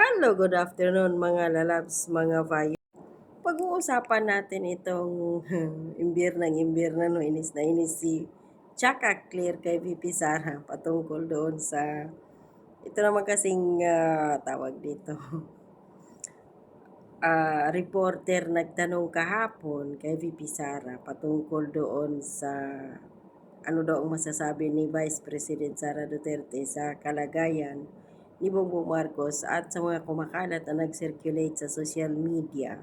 Hello, good afternoon mga lalabs, mga vayo. Pag-uusapan natin itong imbir ng no, inis na inis si Chaka Clear kay VP Sara patungkol doon sa ito naman kasing tawag dito. Reporter nagtanong kahapon kay VP Sara patungkol doon sa ano daw ang masasabi ni Vice President Sara Duterte sa kalagayan ni Bongbong Marcos at sa mga kumakalat na nag-circulate sa social media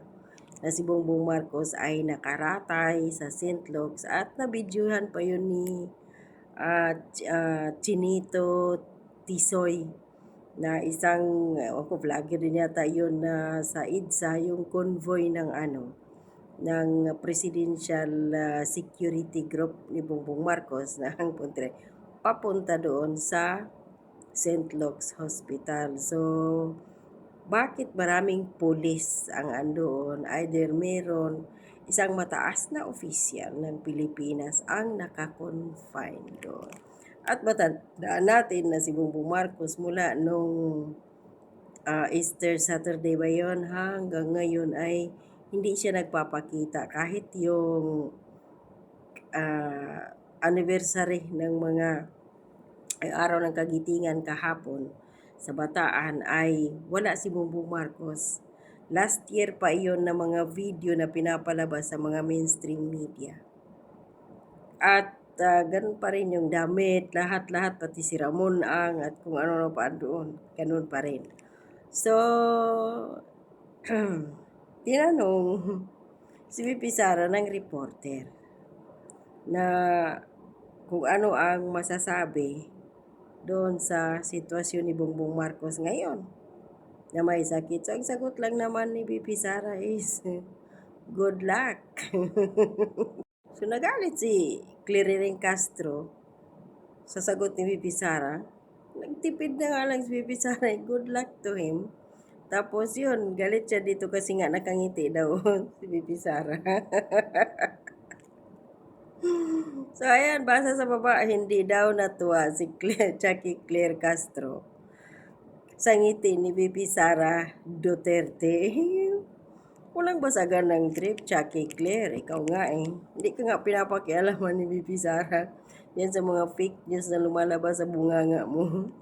na si Bongbong Marcos ay nakaratay sa St. Luke's at nabidyuhan pa yun ni Chinito Tisoy na isang vlogger din yata yun na sa EDSA, yung convoy ng ng Presidential Security Group ni Bongbong Marcos na ang papunta doon sa St. Luke's Hospital. So, bakit maraming pulis ang andoon? Either meron isang mataas na opisyal ng Pilipinas ang nakakonfine doon. At matandaan natin na si Bongbong Marcos mula nung Easter Saturday ba yun, hanggang ngayon ay hindi siya nagpapakita kahit yung anniversary ng mga araw ng kagitingan kahapon sa Bataan ay wala si Bongbong Marcos. Last year pa iyon na mga video na pinapalabas sa mga mainstream media. At ganun pa rin yung damit, lahat-lahat, pati si Ramon Ang at kung ano pa doon, ganun pa rin. So, tinanong si VP Sara ng reporter na kung ano ang masasabi doon sa sitwasyon ni Bongbong Marcos ngayon na may sakit. So, ang sagot lang naman ni VP Sara is, good luck. So, nagalit si Clariring Castro sa sagot ni VP Sara. Nagtipid na nga lang si VP Sara, good luck to him. Tapos yun, galit siya dito kasi nga nakangiti daw si VP Sara. So, ayan, basa sa baba, hindi daw natuwa si Jackie Claire Castro sa ngiti ni VP Sara Duterte. Walang basagan ng trip, Jackie Claire. Ikaw nga eh. Hindi ka nga pinapakialaman ni VP Sara. Yan sa mga fake news na lumalabas sa bunganga mo.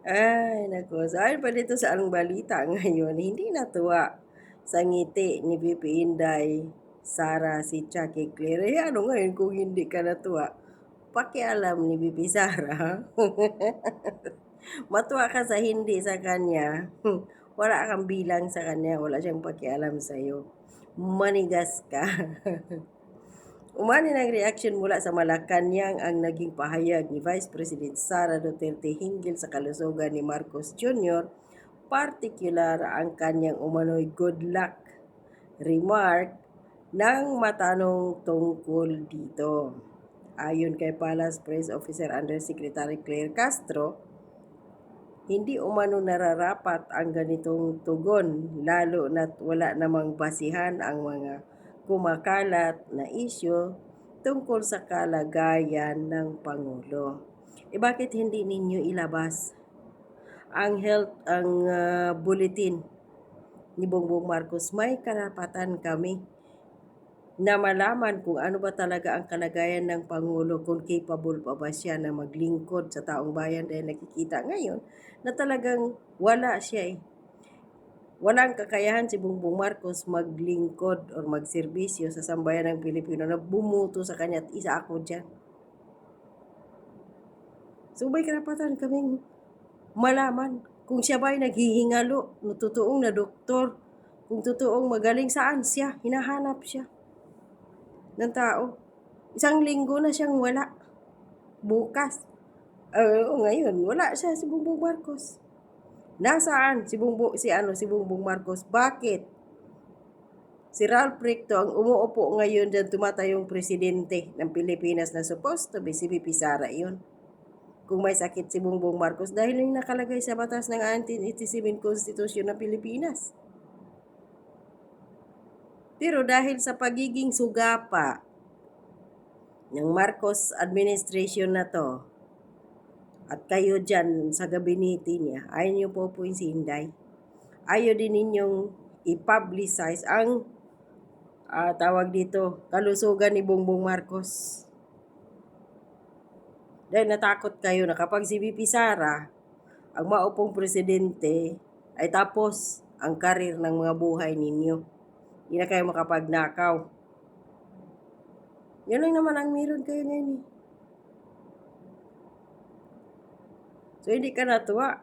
Ay, nako. So, ayon pa dito sa ang balita ngayon, hindi natuwa sa ngiti ni VP Inday Sara si Jackie Claire. Eh, ano ngayon kung hindi ka natuwa? Pakialam ni VP Sara. Matuwa ka sa hindi sa kanya. Wala kang bilang sa kanya. Wala siyang pakialam sa iyo. Manigas ka. Umani ng reaksyon mula sa Malacanang ang naging pahayag ni Vice President Sara Duterte hinggil sa kalusugan ni Marcos Jr., partikular ang kanyang umano'y good luck remark nang matanong tungkol dito. Ayon kay Palace Press Officer Undersecretary Claire Castro, hindi umano nararapat ang ganitong tugon lalo na't wala namang basihan ang mga kumakalat na isyu tungkol sa kalagayan ng Pangulo. Bakit hindi ninyo ilabas ang bulletin ni Bongbong Marcos? May karapatan kami na malaman kung ano ba talaga ang kalagayan ng Pangulo, kung capable pa ba siya na maglingkod sa taong bayan, dahil nakikita ngayon na talagang wala siya eh. Walang kakayahan si Bongbong Marcos maglingkod o magserbisyo sa sambayan ng Pilipino na bumuto sa kanya, at isa ako dyan. So may karapatan kaming malaman kung siya ba'y naghihingalo, totoong na doktor, kung totoong magaling, saan siya, hinahanap siya ng tao. Isang linggo na siyang wala. Bukas. Ngayon, wala siya si Bongbong Marcos. Nasaan si Bongbong Marcos? Bakit? Si Ralph Recto ang umuupo ngayon dyan, tumatayong presidente ng Pilipinas na supposed to be si VP Sara yun. Kung may sakit si Bongbong Marcos dahil yung nakalagay sa batas ng 1987 Constitution ng Pilipinas. Pero dahil sa pagiging sugapa ng Marcos administration na to, At kayo dyan sa gabinete niya, ayaw niyo po si Inday. Ayaw din ninyong i-publicize ang tawag dito, kalusugan ni Bongbong Marcos. Dahil natakot kayo na kapag si VP Sara ang maupong presidente ay tapos ang karir ng mga buhay ninyo. Hindi na kayo makapagnakaw. Yan lang naman ang meron kayo ngayon eh. So hindi ka natuwa.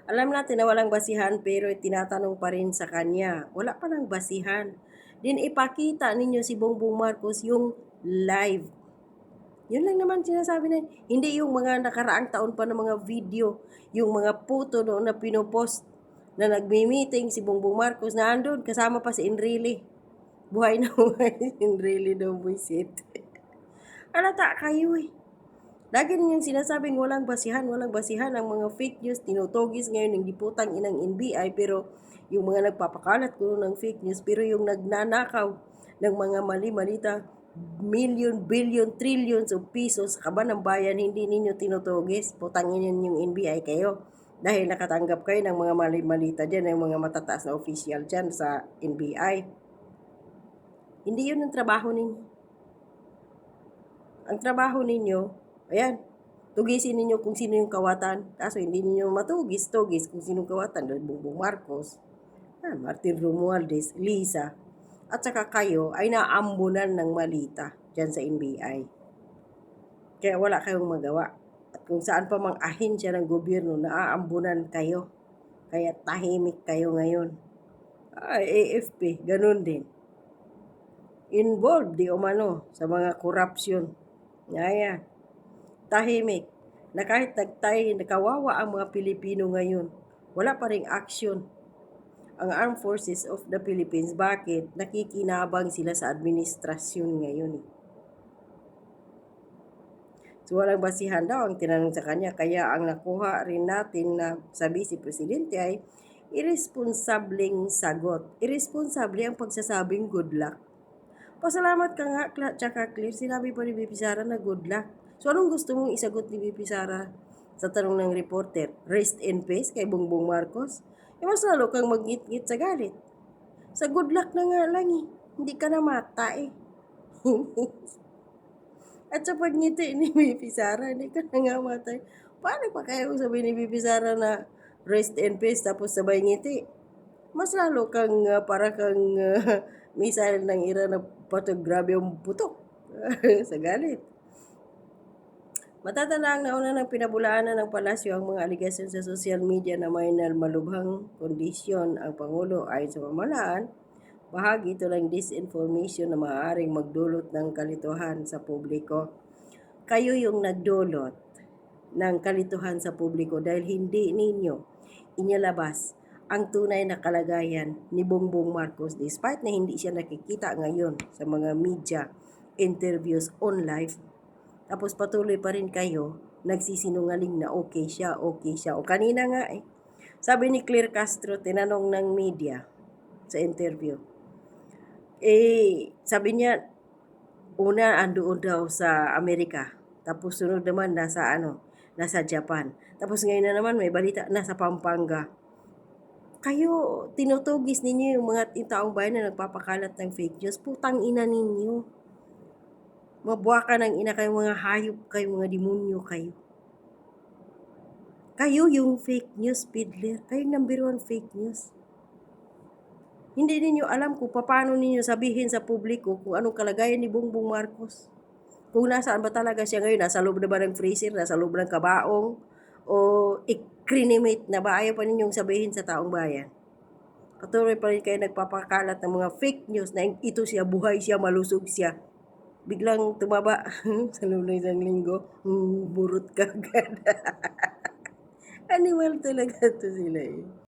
Alam natin na walang basihan pero tinatanong pa rin sa kanya. Wala pa ng basihan. Din ipakita ninyo si Bongbong Marcos yung live. Yun lang naman sinasabi na, hindi yung mga nakaraang taon pa ng mga video, yung mga photo noon na pinopost na nagmi-meeting si Bongbong Marcos na andun, kasama pa si Enrile. Buhay na buhay si Enrile daw, buisit. Alata kayo eh. Lagi ninyong sinasabing walang basihan ang mga fake news, tinutugis ngayon ng diputang inang NBI, pero yung mga nagpapakalat ko ng fake news, pero yung nagnanakaw ng mga mali-malita, million, billion, trillions of pesos sa kaban ng bayan, hindi ninyo tinutugis, putangin yung NBI kayo. Dahil nakatanggap kayo ng mga mali-malita dyan, ng mga matataas na official dyan sa NBI. Hindi yun ang trabaho ninyo. Ang trabaho ninyo, ayan, tugisin ninyo kung sino yung kawatan. Kaso hindi ninyo matugis kung sino yung kawatan. Bongbong Marcos, Martin Romualdez, Lisa, at saka kayo ay naambunan ng malita dyan sa NBI. Kaya wala kayong magawa. At kung saan pa mang ahensya ng gobyerno, naaambunan kayo. Kaya tahimik kayo ngayon. AFP, ganun din. Involved di umano sa mga corruption. Ayan. Tahimik na kahit nakawawa ang mga Pilipino ngayon, wala pa ring action ang Armed Forces of the Philippines. Bakit? Nakikinabang sila sa administrasyon ngayon. So walang basihan daw ang tinanong sa kanya, kaya ang nakuha rin natin na sa Vice Presidente ay irresponsableng sagot. Irresponsable ang pagsasabing good luck. Pasalamat ka nga, tsaka clear, sinabi pa ni VP Sara na good luck. So anong gusto mong isagot ni VP Sara sa tanong ng reporter? Rest in peace kay Bongbong Marcos? Mas lalo kang magngit-ngit sa galit. Sa good luck na nga lang eh. Hindi ka na mata eh. At sa pagngiti ni VP Sara, hindi ka na nga matay. Paano pa kaya kung sabihin ni VP Sara na rest in peace tapos sabay ngiti? Mas lalo kang para kang missile ng Iran na patog, grabe yung putok sa galit. Matatandaan na una ng pinabulaanan ng palasyo ang mga aligasyon sa social media na may malubhang kondisyon ang Pangulo ayon sa pamahalaan. Bahagi ito ng disinformation na maaaring magdulot ng kalituhan sa publiko. Kayo yung nagdulot ng kalituhan sa publiko dahil hindi ninyo inyalabas ang tunay na kalagayan ni Bongbong Marcos despite na hindi siya nakikita ngayon sa mga media interviews on live. Tapos patuloy pa rin kayo nagsisinungaling na okay siya. O kanina nga sabi ni Claire Castro, tinanong ng media sa interview. Sabi niya, una andoon daw sa Amerika. Tapos sunod naman nasa Japan. Tapos ngayon na naman may balita nasa Pampanga. Kayo, tinutugis ninyo yung mga taong bayan na nagpapakalat ng fake news. Putang ina ninyo. Mabuwaka ng ina kayo, mga hayop kayo, mga demonyo kayo. Kayo yung fake news peddler. Kayo number 1 fake news. Hindi ninyo alam kung paano ninyo sabihin sa publiko kung anong kalagayan ni Bongbong Marcos. Kung nasaan ba talaga siya ngayon, nasa loob na ba ng freezer, nasa loob ng kabaong, o ikrinimate na ba? Ayaw pa ninyong sabihin sa taong bayan. Patuloy pa rin kayo nagpapakalat ng mga fake news na ito siya, buhay siya, malusog siya. Biglang tumaba sa loob ng isang linggo, burot ka agad. Animal talaga to sila eh.